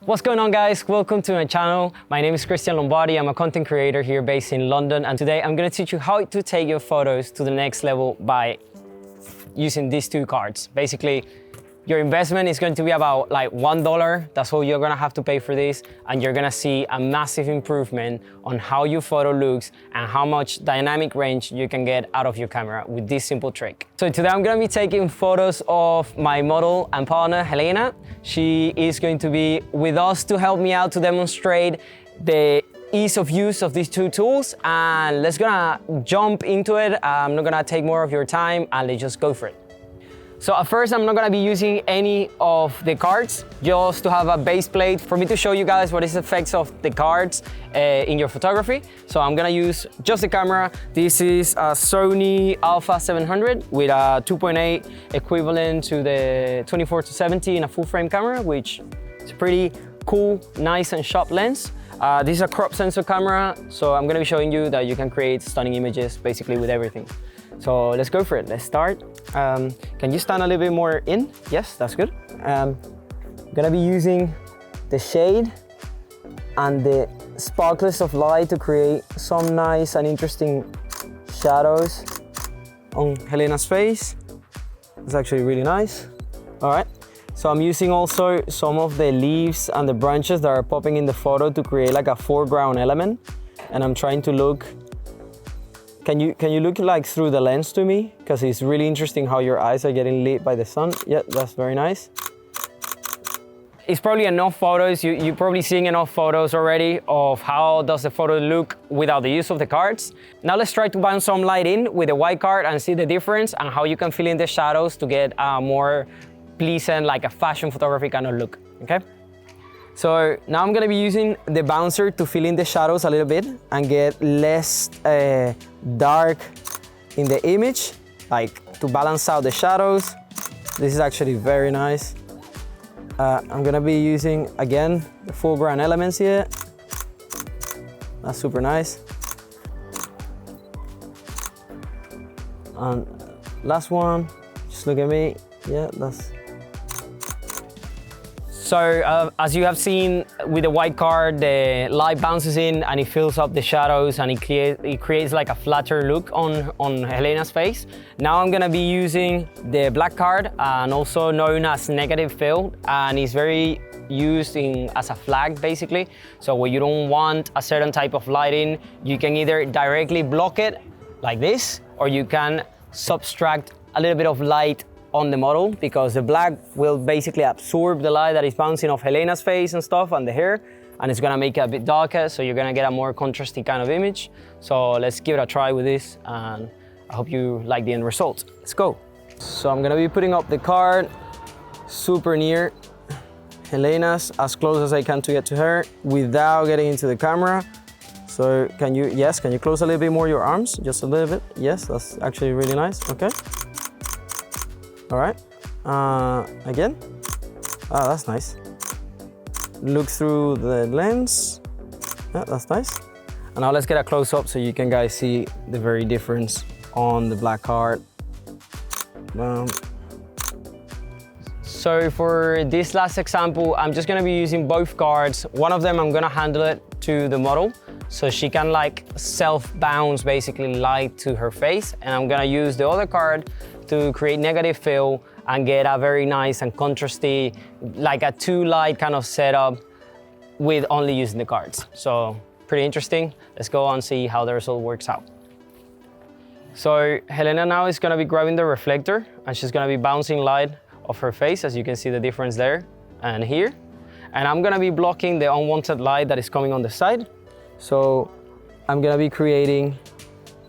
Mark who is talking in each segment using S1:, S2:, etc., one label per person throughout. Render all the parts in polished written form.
S1: What's going on, guys? Welcome to my channel. My name is Christian Lombardi. I'm a content creator here based in London, and today I'm going to teach you how to take your photos to the next level by using these two cards. Basically, your investment is going to be about like $1. That's all you're gonna have to pay for this, and you're gonna see a massive improvement on how your photo looks and how much dynamic range you can get out of your camera with this simple trick. So today I'm gonna be taking photos of my model and partner, Helena. She is going to be with us to help me out to demonstrate the ease of use of these two tools, and let's gonna jump into it. I'm not gonna take more of your time, and let's just go for it. So at first, I'm not gonna be using any of the cards, just to have a base plate for me to show you guys what is the effects of the cards in your photography. So I'm gonna use just the camera. This is a Sony Alpha 700 with a 2.8 equivalent to the 24-70 in a full frame camera, which is pretty cool, nice and sharp lens. This is a crop sensor camera, so I'm gonna be showing you that you can create stunning images basically with everything. So let's go for it. Let's start. Can you stand a little bit more in? Yes, that's good. I'm gonna be using the shade and the sparklets of light to create some nice and interesting shadows on Helena's face. It's actually really nice. All right. So I'm using also some of the leaves and the branches that are popping in the photo to create like a foreground element. And I'm trying to look. Can you look like through the lens to me? Because it's really interesting how your eyes are getting lit by the sun. Yeah, that's very nice. It's probably enough photos. You're probably seeing enough photos already of how does the photo look without the use of the cards. Now let's try to bounce some light in with the white card and see the difference and how you can fill in the shadows to get a more pleasant, like a fashion photography kind of look, okay? So now I'm gonna be using the bouncer to fill in the shadows a little bit and get less dark in the image, like to balance out the shadows. This is actually very nice. I'm gonna be using, again, the foreground elements here. That's super nice. And last one, just look at me. Yeah, that's... So as you have seen with the white card, the light bounces in and it fills up the shadows and it creates like a flatter look on Helena's face. Now I'm gonna be using the black card, and also known as negative fill, and it's very used as a flag basically. So when you don't want a certain type of lighting, you can either directly block it like this, or you can subtract a little bit of light on the model, because the black will basically absorb the light that is bouncing off Helena's face and stuff and the hair, and it's gonna make it a bit darker, so you're gonna get a more contrasty kind of image. So let's give it a try with this, and I hope you like the end result. Let's go. So I'm gonna be putting up the card super near Helena's, as close as I can to get to her without getting into the camera. So can you close a little bit more your arms? Just a little bit. Yes, that's actually really nice. Okay. All right, again. That's nice. Look through the lens. Yeah, that's nice. And now let's get a close up so you can guys see the very difference on the black card. So for this last example, I'm just gonna be using both cards. One of them, I'm gonna handle it to the model, so she can like self-bounce basically light to her face. And I'm gonna use the other card to create negative fill and get a very nice and contrasty, like a two light kind of setup with only using the cards. So pretty interesting. Let's go and see how the result works out. So Helena now is gonna be grabbing the reflector, and she's gonna be bouncing light off her face, as you can see the difference there and here. And I'm gonna be blocking the unwanted light that is coming on the side. So I'm gonna be creating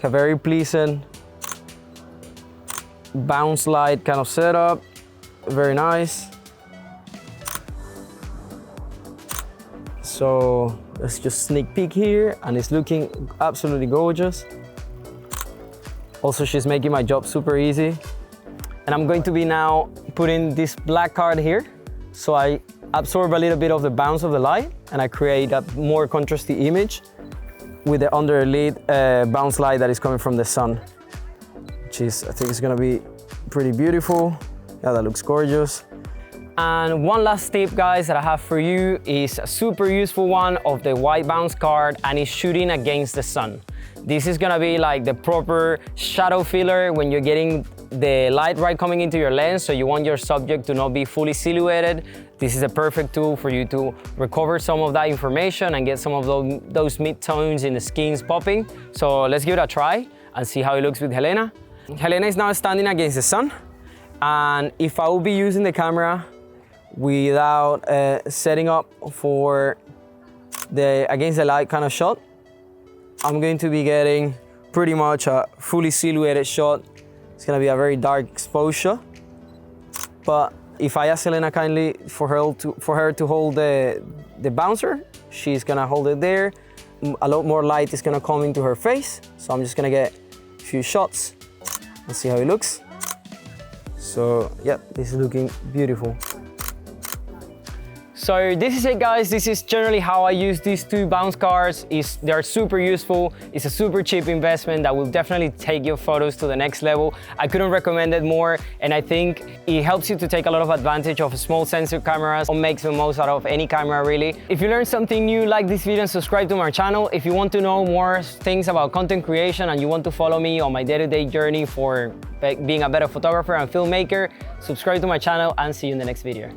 S1: a very pleasant bounce light kind of setup. Very nice. So let's just sneak peek here, and it's looking absolutely gorgeous. Also, she's making my job super easy. And I'm going to be now putting this black card here, so I absorb a little bit of the bounce of the light, and I create a more contrasty image with the underlit bounce light that is coming from the sun, which is, I think it's gonna be pretty beautiful. Yeah, that looks gorgeous. And one last tip, guys, that I have for you is a super useful one of the white bounce card, and it's shooting against the sun. This is gonna be like the proper shadow filler when you're getting the light right coming into your lens, so you want your subject to not be fully silhouetted. This is a perfect tool for you to recover some of that information and get some of those mid-tones in the skins popping. So let's give it a try and see how it looks with Helena. Helena is now standing against the sun, and if I will be using the camera without setting up for the against the light kind of shot, I'm going to be getting pretty much a fully silhouetted shot. It's gonna be a very dark exposure. But if I ask Helena kindly for her to hold the bouncer, she's gonna hold it there. A lot more light is gonna come into her face. So I'm just gonna get a few shots and see how it looks. So yeah, this is looking beautiful. So this is it, guys. This is generally how I use these two bounce cards. They are super useful. It's a super cheap investment that will definitely take your photos to the next level. I couldn't recommend it more, and I think it helps you to take a lot of advantage of small sensor cameras or makes the most out of any camera, really. If you learned something new, like this video and subscribe to my channel. If you want to know more things about content creation and you want to follow me on my day-to-day journey for being a better photographer and filmmaker, subscribe to my channel and see you in the next video.